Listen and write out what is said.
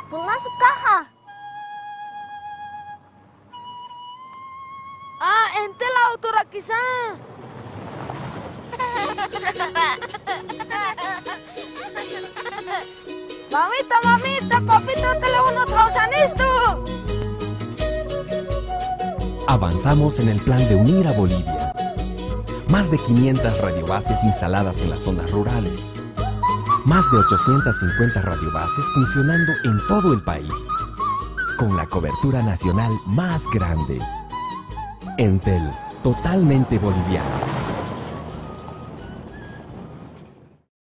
Ponga su caja. Ah, ente la autora quizá. Mamita, papito, teléfono trausanisto. Avanzamos en el plan de unir a Bolivia. Más de 500 radiobases instaladas en las zonas rurales. Más de 850 radiobases funcionando en todo el país. Con la cobertura nacional más grande. Entel, totalmente boliviano.